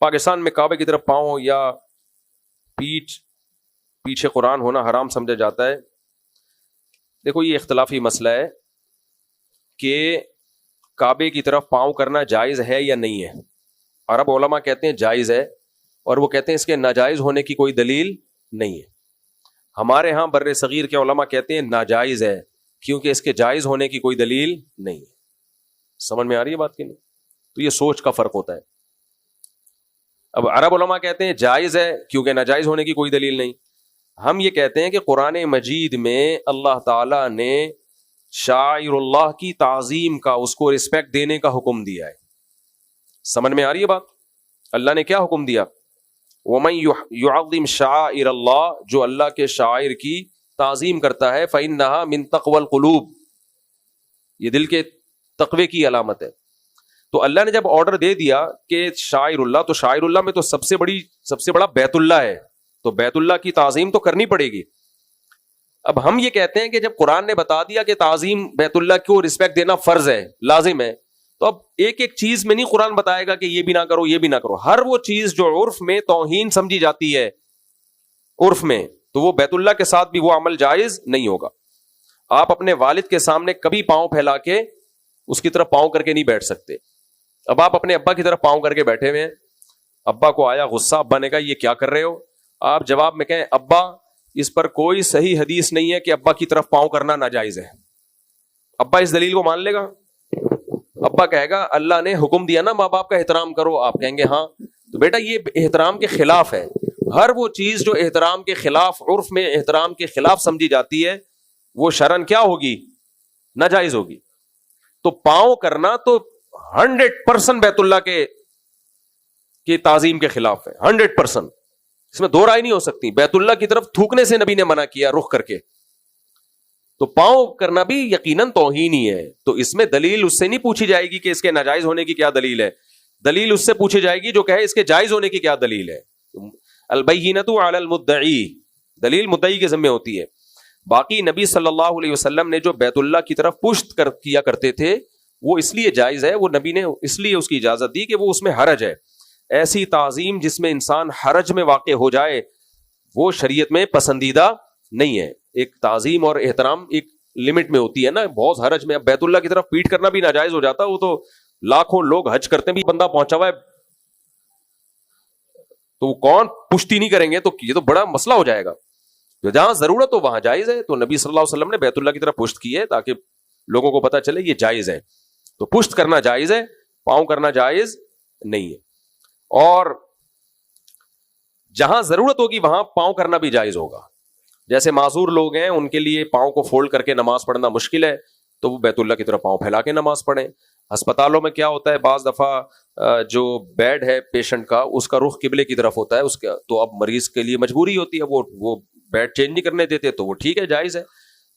پاکستان میں کعبے کی طرف پاؤں یا پیچھے قرآن ہونا حرام سمجھا جاتا ہے. دیکھو یہ اختلافی مسئلہ ہے کہ کعبے کی طرف پاؤں کرنا جائز ہے یا نہیں ہے. عرب علماء کہتے ہیں جائز ہے, اور وہ کہتے ہیں اس کے ناجائز ہونے کی کوئی دلیل نہیں ہے. ہمارے ہاں بر صغیر کے علماء کہتے ہیں ناجائز ہے, کیونکہ اس کے جائز ہونے کی کوئی دلیل نہیں ہے. سمجھ میں آ رہی ہے بات کی نہیں؟ تو یہ سوچ کا فرق ہوتا ہے. اب عرب علماء کہتے ہیں جائز ہے کیونکہ ناجائز ہونے کی کوئی دلیل نہیں. ہم یہ کہتے ہیں کہ قرآن مجید میں اللہ تعالیٰ نے شاعر اللہ کی تعظیم کا, اس کو رسپیکٹ دینے کا حکم دیا ہے. سمجھ میں آ رہی ہے بات؟ اللہ نے کیا حکم دیا؟ وَمَن يُعَظِّمْ شَعَائِرَ اللَّهِ, جو اللہ کے شاعر کی تعظیم کرتا ہے, فَإِنَّهَا مِن تَقْوَى الْقُلُوبِ, یہ دل کے تقوی کی علامت ہے. تو اللہ نے جب آرڈر دے دیا کہ شاعر اللہ, تو شاعر اللہ میں تو سب سے بڑا بیت اللہ ہے, تو بیت اللہ کی تعظیم تو کرنی پڑے گی. اب ہم یہ کہتے ہیں کہ جب قرآن نے بتا دیا کہ تعظیم بیت اللہ کو رسپیکٹ دینا فرض ہے, لازم ہے, تو اب ایک ایک چیز میں نہیں قرآن بتائے گا کہ یہ بھی نہ کرو یہ بھی نہ کرو. ہر وہ چیز جو عرف میں توہین سمجھی جاتی ہے عرف میں, تو وہ بیت اللہ کے ساتھ بھی وہ عمل جائز نہیں ہوگا. آپ اپنے والد کے سامنے کبھی پاؤں پھیلا کے اس کی طرف پاؤں کر کے نہیں بیٹھ سکتے. اب آپ اپنے ابا کی طرف پاؤں کر کے بیٹھے ہوئے ہیں, ابا کو آیا غصہ, ابا نے کہا یہ کیا کر رہے ہو, آپ جواب میں کہیں ابا اس پر کوئی صحیح حدیث نہیں ہے کہ ابا کی طرف پاؤں کرنا ناجائز ہے. ابا اس دلیل کو مان لے گا؟ ابا کہے گا اللہ نے حکم دیا نا ماں باپ کا احترام کرو, آپ کہیں گے ہاں. تو بیٹا یہ احترام کے خلاف ہے. ہر وہ چیز جو احترام کے خلاف, عرف میں احترام کے خلاف سمجھی جاتی ہے, وہ شرعن کیا ہوگی؟ ناجائز ہوگی. تو پاؤں کرنا تو 100% بیت اللہ کے تعظیم کے خلاف ہے, 100%. اس میں دو رائے نہیں ہو سکتی. بیت اللہ کی طرف تھوکنے سے نبی نے منع کیا رخ کر کے, تو پاؤں کرنا بھی یقیناً توہین ہی ہے. تو اس میں دلیل اس سے نہیں پوچھی جائے گی کہ اس کے ناجائز ہونے کی کیا دلیل ہے, دلیل اس سے پوچھی جائے گی جو کہے اس کے جائز ہونے کی کیا دلیل ہے. البینۃ علی المدعی, دلیل مدعی کے ذمہ ہوتی ہے. باقی نبی صلی اللہ علیہ وسلم نے جو بیت اللہ کی طرف پشت کیا کرتے تھے وہ اس لیے جائز ہے, وہ نبی نے اس لیے اس کی اجازت دی کہ وہ اس میں حرج ہے. ایسی تعظیم جس میں انسان حرج میں واقع ہو جائے وہ شریعت میں پسندیدہ نہیں ہے. ایک تعظیم اور احترام ایک لمٹ میں ہوتی ہے نا, بہت حرج میں. اب بیت اللہ کی طرف پیٹ کرنا بھی ناجائز ہو جاتا ہے, وہ تو لاکھوں لوگ حج کرتے بھی بندہ پہنچا ہوا ہے, تو وہ کون پشتی نہیں کریں گے, تو یہ تو بڑا مسئلہ ہو جائے گا. جہاں ضرورت ہو وہاں جائز ہے. تو نبی صلی اللہ علیہ وسلم نے بیت اللہ کی طرف پشت کی ہے تاکہ لوگوں کو پتا چلے یہ جائز ہے. تو پشت کرنا جائز ہے, پاؤں کرنا جائز نہیں ہے. اور جہاں ضرورت ہوگی وہاں پاؤں کرنا بھی جائز ہوگا. جیسے معذور لوگ ہیں, ان کے لیے پاؤں کو فولڈ کر کے نماز پڑھنا مشکل ہے, تو وہ بیت اللہ کی طرف پاؤں پھیلا کے نماز پڑھیں. ہسپتالوں میں کیا ہوتا ہے, بعض دفعہ جو بیڈ ہے پیشنٹ کا اس کا رخ قبلے کی طرف ہوتا ہے, اس کا تو اب مریض کے لیے مجبوری ہوتی ہے, وہ بیڈ چینج نہیں کرنے دیتے, تو وہ ٹھیک ہے جائز ہے.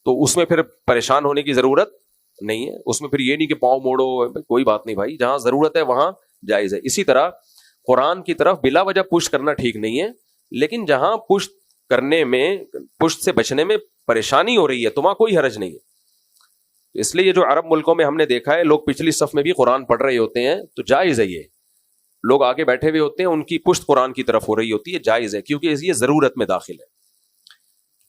تو اس میں پھر پریشان ہونے کی ضرورت نہیں ہے. اس میں پھر یہ نہیں کہ پاؤں موڑو, کوئی بات نہیں بھائی, جہاں ضرورت ہے وہاں جائز ہے. اسی طرح قرآن کی طرف بلا وجہ پشت کرنا ٹھیک نہیں ہے, لیکن جہاں پشت کرنے میں, پشت سے بچنے میں پریشانی ہو رہی ہے تو وہاں کوئی حرج نہیں ہے. اس لیے جو عرب ملکوں میں ہم نے دیکھا ہے, لوگ پچھلی صف میں بھی قرآن پڑھ رہے ہوتے ہیں تو جائز ہے. یہ لوگ آگے بیٹھے ہوئے ہوتے ہیں, ان کی پشت قرآن کی طرف ہو رہی ہوتی ہے, جائز ہے, کیونکہ یہ ضرورت میں داخل ہے.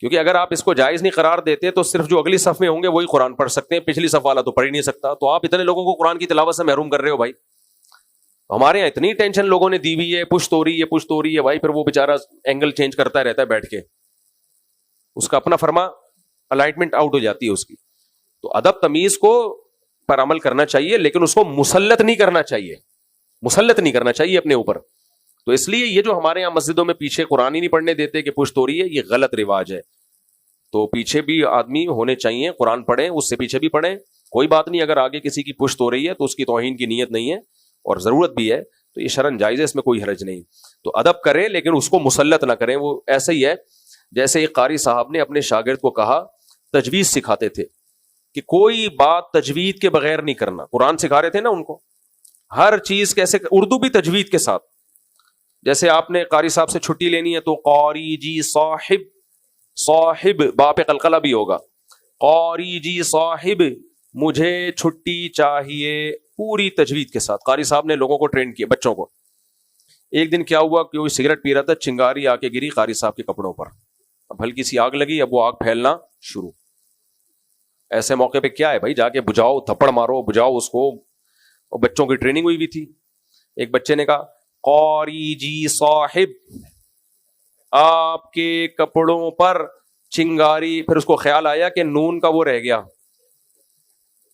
کیونکہ اگر آپ اس کو جائز نہیں قرار دیتے تو صرف جو اگلی صف میں ہوں گے وہی قرآن پڑھ سکتے ہیں, پچھلی صف والا تو پڑھ ہی نہیں سکتا. تو آپ اتنے لوگوں کو قرآن کی تلاوت سے محروم کر رہے ہو بھائی. ہمارے یہاں اتنی ٹینشن لوگوں نے دی ہوئی ہے, پشت ہو رہی ہے, پشت ہو رہی ہے بھائی, پھر وہ بےچارا اینگل چینج کرتا رہتا ہے بیٹھ کے, اس کا اپنا فرما الائنمنٹ آؤٹ ہو جاتی ہے اس کی. تو ادب تمیز کو پر عمل کرنا چاہیے, لیکن اس کو مسلط نہیں کرنا چاہیے, مسلط نہیں کرنا چاہیے اپنے اوپر. تو اس لیے یہ جو ہمارے یہاں مسجدوں میں پیچھے قرآن ہی نہیں پڑھنے دیتے کہ پشت ہو رہی ہے, یہ غلط رواج ہے. تو پیچھے بھی آدمی ہونے چاہیے, قرآن پڑھیں, اس سے پیچھے بھی پڑھیں, کوئی بات نہیں. اگر آگے کسی کی پشت ہو رہی ہے تو اس کی توہین کی نیت نہیں ہے اور ضرورت بھی ہے, تو یہ شرعن جائز ہے, اس میں کوئی حرج نہیں. تو ادب کریں لیکن اس کو مسلط نہ کریں. وہ ایسے ہی ہے جیسے ایک قاری صاحب نے اپنے شاگرد کو کہا, تجوید سکھاتے تھے کہ کوئی بات تجوید کے بغیر نہیں کرنا. قرآن سکھا رہے تھے نا ان کو, ہر چیز کیسے, اردو بھی تجوید کے ساتھ. جیسے آپ نے قاری صاحب سے چھٹی لینی ہے تو قاری جی صاحب, صاحب باپ قلقلہ بھی ہوگا, قاری جی صاحب مجھے چھٹی چاہیے, پوری تجوید کے ساتھ. قاری صاحب نے لوگوں کو ٹرین کیا, بچوں کو. ایک دن کیا ہوا کہ وہ سگریٹ پی رہا تھا, چنگاری آ کے گری قاری صاحب کے کپڑوں پر, اب ہلکی سی آگ لگی, اب وہ آگ پھیلنا شروع. ایسے موقع پہ کیا ہے بھائی, جا کے بجھاؤ, تھپڑ مارو, بجھاؤ اس کو. اور بچوں کی ٹریننگ ہوئی بھی تھی. ایک بچے نے کہا قاری جی صاحب آپ کے کپڑوں پر چنگاری, پھر اس کو خیال آیا کہ نون کا وہ رہ گیا,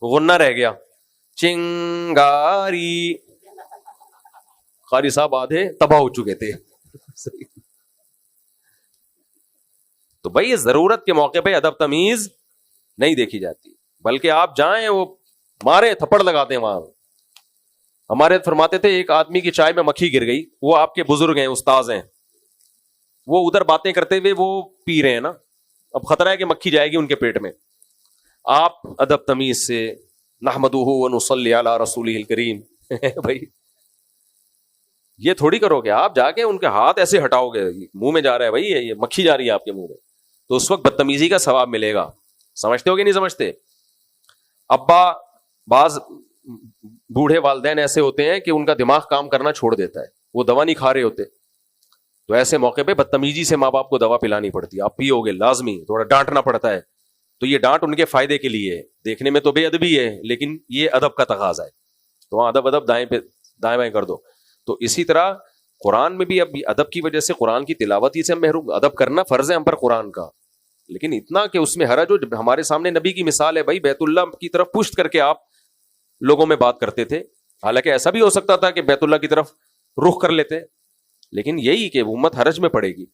غنہ رہ گیا, چنگاری. قاری صاحب آدھے تباہ ہو چکے تھے. تو بھائی ضرورت کے موقع پہ ادب تمیز نہیں دیکھی جاتی, بلکہ آپ جائیں وہ مارے تھپڑ لگاتے ہیں وہاں. ہمارے فرماتے تھے ایک آدمی کی چائے میں مکھی گر گئی, وہ آپ کے بزرگ ہیں, استاذ ہیں, وہ ادھر باتیں کرتے ہوئے وہ پی رہے ہیں نا, اب خطرہ ہے کہ مکھی جائے گی ان کے پیٹ میں. آپ ادب تمیز سے نحمدہ ونصلی علی رسولہ الکریم بھائی یہ تھوڑی کرو گے, آپ جا کے ان کے ہاتھ ایسے ہٹاؤ گے, منہ میں جا رہا ہے بھائی یہ مکھی جا رہی ہے آپ کے منہ میں, تو اس وقت بدتمیزی کا ثواب ملے گا. سمجھتے ہو کہ نہیں سمجھتے؟ ابا بعض بوڑھے والدین ایسے ہوتے ہیں کہ ان کا دماغ کام کرنا چھوڑ دیتا ہے, وہ دوا نہیں کھا رہے ہوتے, تو ایسے موقع پہ بدتمیزی سے ماں باپ کو دوا پلانی پڑتی ہے. آپ پیو گے لازمی, تھوڑا ڈانٹنا پڑتا ہے, تو یہ ڈانٹ ان کے فائدے کے لیے ہے. دیکھنے میں تو بے ادبی ہے لیکن یہ ادب کا تقاضا ہے, تو وہاں ادب دائیں بائیں کر دو. تو اسی طرح قرآن میں بھی اب ادب کی وجہ سے قرآن کی تلاوت ہی سے ہم محروم. ادب کرنا فرض ہے ہم پر قرآن کا, لیکن اتنا کہ اس میں حرج ہو. ہمارے سامنے نبی کی مثال ہے بھائی, بیت اللہ کی طرف پشت کر کے آپ لوگوں میں بات کرتے تھے, حالانکہ ایسا بھی ہو سکتا تھا کہ بیت اللہ کی طرف رخ کر لیتے, لیکن یہی کہ امت حرج میں پڑے گی.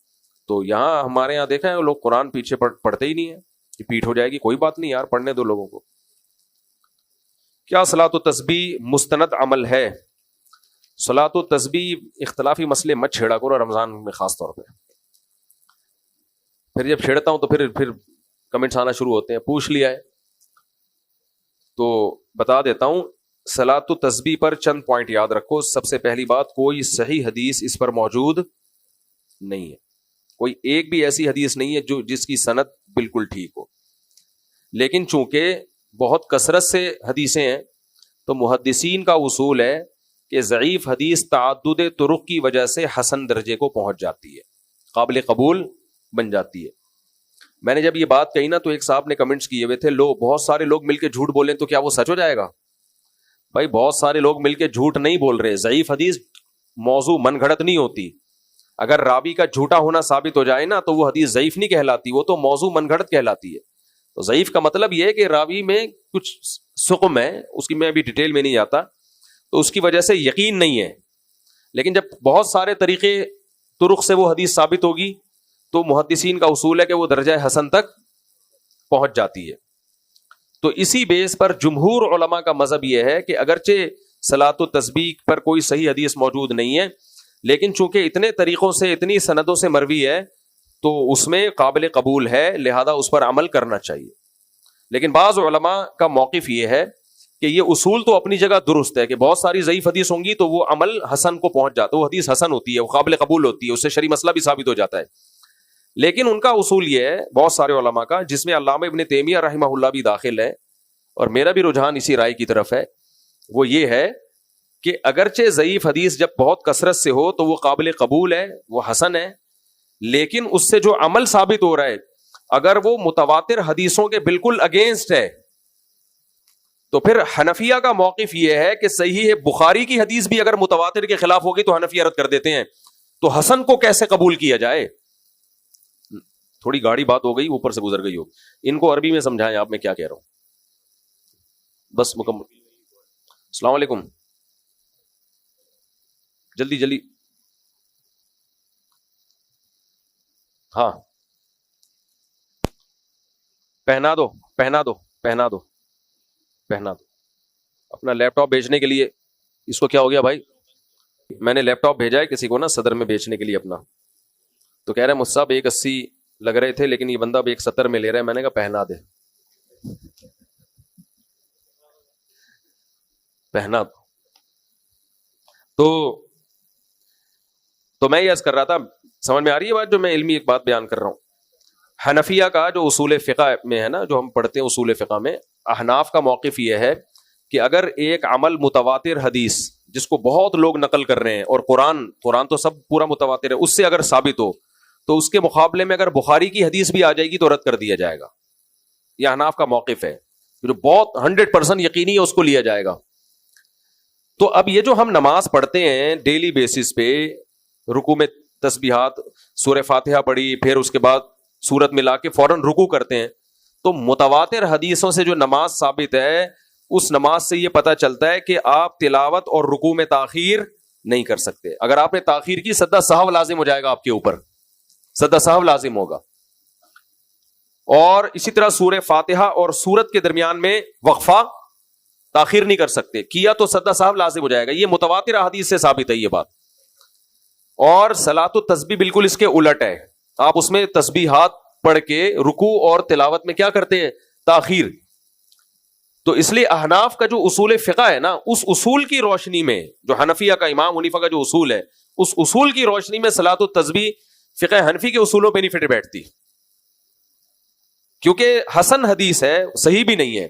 تو یہاں ہمارے یہاں دیکھا ہے لوگ قرآن پیچھے پڑھتے ہی نہیں ہیں کہ پیٹھ ہو جائے گی. کوئی بات نہیں یار, پڑھنے دو لوگوں کو. کیا صلاۃ و تسبیح مستند عمل ہے؟ صلاۃ و تسبیح اختلافی مسئلے مت چھیڑا کرو رمضان میں خاص طور پہ. پھر جب چھیڑتا ہوں تو پھر کمنٹس آنا شروع ہوتے ہیں, پوچھ لیا ہے تو بتا دیتا ہوں. صلاۃ و تسبیح پر چند پوائنٹ یاد رکھو. سب سے پہلی بات, کوئی صحیح حدیث اس پر موجود نہیں ہے. کوئی ایک بھی ایسی حدیث نہیں ہے جس کی سند بالکل ٹھیک ہو. لیکن چونکہ بہت کثرت سے حدیثیں ہیں تو محدثین کا اصول ہے کہ ضعیف حدیث تعدد طرق کی وجہ سے حسن درجے کو پہنچ جاتی ہے, قابل قبول بن جاتی ہے. میں نے جب یہ بات کہی نا تو ایک صاحب نے کمنٹس کیے ہوئے تھے, بہت سارے لوگ مل کے جھوٹ بولیں تو کیا وہ سچ ہو جائے گا؟ بھائی بہت سارے لوگ مل کے جھوٹ نہیں بول رہے. ضعیف حدیث موضوع من گھڑت نہیں ہوتی. اگر راوی کا جھوٹا ہونا ثابت ہو جائے نا تو وہ حدیث ضعیف نہیں کہلاتی, وہ تو موضوع من گھڑت کہلاتی ہے. تو ضعیف کا مطلب یہ ہے کہ راوی میں کچھ سقم ہے, اس کی میں ابھی ڈیٹیل میں نہیں جاتا, تو اس کی وجہ سے یقین نہیں ہے. لیکن جب بہت سارے طریقے طرق سے وہ حدیث ثابت ہوگی تو محدثین کا اصول ہے کہ وہ درجہ حسن تک پہنچ جاتی ہے. تو اسی بیس پر جمہور علماء کا مذہب یہ ہے کہ اگرچہ صلاۃ و تسبیح پر کوئی صحیح حدیث موجود نہیں ہے, لیکن چونکہ اتنے طریقوں سے اتنی سندوں سے مروی ہے تو اس میں قابل قبول ہے, لہذا اس پر عمل کرنا چاہیے. لیکن بعض علماء کا موقف یہ ہے کہ یہ اصول تو اپنی جگہ درست ہے کہ بہت ساری ضعیف حدیث ہوں گی تو وہ عمل حسن کو پہنچ جاتا ہے, وہ حدیث حسن ہوتی ہے, وہ قابل قبول ہوتی ہے, اس سے شرعی مسئلہ بھی ثابت ہو جاتا ہے. لیکن ان کا اصول یہ ہے بہت سارے علماء کا, جس میں علامہ ابن تیمیہ رحمہ اللہ بھی داخل ہے, اور میرا بھی رجحان اسی رائے کی طرف ہے, وہ یہ ہے کہ اگرچہ ضعیف حدیث جب بہت کثرت سے ہو تو وہ قابل قبول ہے, وہ حسن ہے, لیکن اس سے جو عمل ثابت ہو رہا ہے اگر وہ متواتر حدیثوں کے بالکل اگینسٹ ہے تو پھر حنفیہ کا موقف یہ ہے کہ صحیح بخاری کی حدیث بھی اگر متواتر کے خلاف ہوگی تو حنفیہ رد کر دیتے ہیں, تو حسن کو کیسے قبول کیا جائے؟ تھوڑی گاڑی بات ہو گئی, اوپر سے گزر گئی ہو, ان کو عربی میں سمجھائیں آپ میں کیا کہہ رہا ہوں, بس مکمل. السلام علیکم, جلدی جلدی, ہاں پہنا دو پہنا دو پہنا دو پہنا دو. اپنا لیپ ٹاپ بیچنے کے لیے, اس کو کیا ہو گیا بھائی, میں نے لیپ ٹاپ بھیجا ہے کسی کو نا صدر میں بیچنے کے لیے اپنا, تو کہہ رہے ہیں مجھ صاحب 180 لگ رہے تھے لیکن یہ بندہ اب 170 میں لے رہا ہے. میں نے کہا پہنا دے, پہنا دو. تو میں یہ عرض کر رہا تھا, سمجھ میں آ رہی ہے بات جو میں علمی ایک بات بیان کر رہا ہوں. حنفیہ کا جو اصول فقہ میں ہے نا, جو ہم پڑھتے ہیں اصول فقہ میں, احناف کا موقف یہ ہے کہ اگر ایک عمل متواتر حدیث جس کو بہت لوگ نقل کر رہے ہیں اور قرآن تو سب پورا متواتر ہے، اس سے اگر ثابت ہو تو اس کے مقابلے میں اگر بخاری کی حدیث بھی آ جائے گی تو رد کر دیا جائے گا. یہ احناف کا موقف ہے جو بہت 100% یقینی ہے، اس کو لیا جائے گا. تو اب یہ جو ہم نماز پڑھتے ہیں ڈیلی بیسس پہ، رکوع میں تسبیحات، سورہ فاتحہ پڑھی، پھر اس کے بعد سورت ملا کے فوراً رکوع کرتے ہیں، تو متواتر حدیثوں سے جو نماز ثابت ہے اس نماز سے یہ پتہ چلتا ہے کہ آپ تلاوت اور رکوع میں تاخیر نہیں کر سکتے. اگر آپ نے تاخیر کی سجدہ سہو لازم ہو جائے گا، آپ کے اوپر سجدہ سہو لازم ہوگا. اور اسی طرح سورہ فاتحہ اور سورت کے درمیان میں وقفہ تاخیر نہیں کر سکتے، کیا تو سجدہ سہو لازم ہو جائے گا. یہ متواتر احادیث سے ثابت ہے یہ بات. اور صلاۃ التسبیح بالکل اس کے الٹ ہے، آپ اس میں تسبیحات پڑھ کے رکوع اور تلاوت میں کیا کرتے ہیں؟ تاخیر. تو اس لیے احناف کا جو اصول فقہ ہے نا، اس اصول کی روشنی میں، جو حنفیہ کا امام حنیفہ کا جو اصول ہے، اس اصول کی روشنی میں صلاۃ التسبیح فقہ حنفی کے اصولوں پہ نہیں فٹ بیٹھتی، کیونکہ حسن حدیث ہے، صحیح بھی نہیں ہے.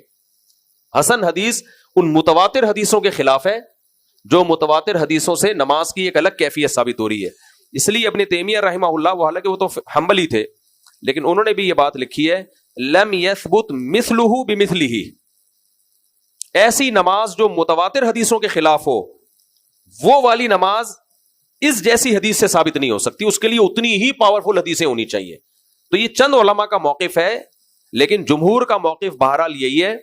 حسن حدیث ان متواتر حدیثوں کے خلاف ہے جو متواتر حدیثوں سے نماز کی ایک الگ کیفیت ثابت ہو رہی ہے. اس لیے ابن تیمیہ رحمہ اللہ، وہ حالانکہ وہ تو حنبلی تھے، لیکن انہوں نے بھی یہ بات لکھی ہے، لم یثبت مثلہ بمثلہ، ایسی نماز جو متواتر حدیثوں کے خلاف ہو، وہ والی نماز اس جیسی حدیث سے ثابت نہیں ہو سکتی، اس کے لیے اتنی ہی پاورفل حدیثیں ہونی چاہیے. تو یہ چند علماء کا موقف ہے، لیکن جمہور کا موقف بہرحال یہی ہے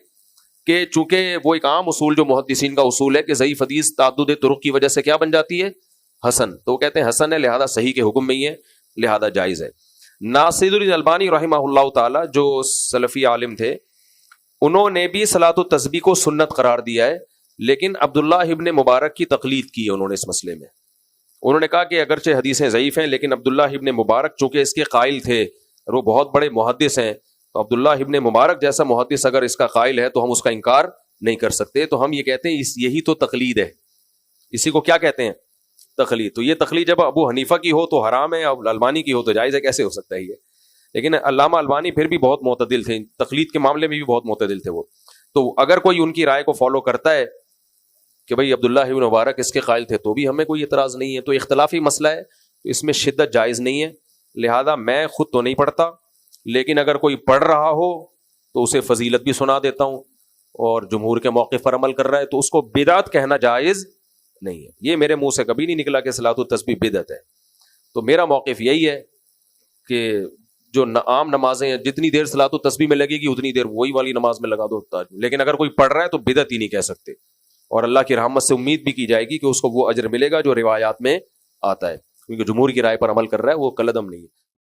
کہ چونکہ وہ ایک عام اصول جو محدثین کا اصول ہے کہ ضعیف حدیث تعدد طرق کی وجہ سے کیا بن جاتی ہے؟ حسن. تو وہ کہتے ہیں حسن ہے، لہذا صحیح کے حکم میں ہی ہے، لہذا جائز ہے. ناصر الدین البانی رحمہ اللہ تعالی جو سلفی عالم تھے، انہوں نے بھی صلاۃ التسبیح کو سنت قرار دیا ہے، لیکن عبداللہ ابن مبارک کی تقلید کی ہے انہوں نے اس مسئلے میں. انہوں نے کہا کہ اگرچہ حدیثیں ضعیف ہیں، لیکن عبداللہ ابن مبارک چونکہ اس کے قائل تھے اور وہ بہت بڑے محدث ہیں، تو عبداللہ ابن مبارک جیسا محدث اگر اس کا قائل ہے تو ہم اس کا انکار نہیں کر سکتے. تو ہم یہ کہتے ہیں یہی تو تقلید ہے، اسی کو کیا کہتے ہیں؟ تقلید. تو یہ تقلید جب ابو حنیفہ کی ہو تو حرام ہے، اور البانی کی ہو تو جائز ہے، کیسے ہو سکتا ہے یہ؟ لیکن علامہ البانی پھر بھی بہت معتدل تھے، تقلید کے معاملے میں بھی بہت معتدل تھے وہ. تو اگر کوئی ان کی رائے کو فالو کرتا ہے کہ بھئی عبداللہ ابن مبارک اس کے قائل تھے، تو بھی ہمیں کوئی اعتراض نہیں ہے. تو اختلافی مسئلہ ہے، تو اس میں شدت جائز نہیں ہے. لہذا میں خود تو نہیں پڑھتا، لیکن اگر کوئی پڑھ رہا ہو تو اسے فضیلت بھی سنا دیتا ہوں، اور جمہور کے موقف پر عمل کر رہا ہے تو اس کو بدعت کہنا جائز نہیں ہے. یہ میرے منہ سے کبھی نہیں نکلا کہ صلاۃ التسبیح بدعت ہے. تو میرا موقف یہی ہے کہ جو عام نمازیں ہیں، جتنی دیر صلاۃ التسبیح میں لگے گی اتنی دیر وہی والی نماز میں لگا دو. لیکن اگر کوئی پڑھ رہا ہے تو بدعت ہی نہیں کہہ سکتے، اور اللہ کی رحمت سے امید بھی کی جائے گی کہ اس کو وہ اجر ملے گا جو روایات میں آتا ہے، کیونکہ جمہور کی رائے پر عمل کر رہا ہے، وہ کالعدم نہیں ہے.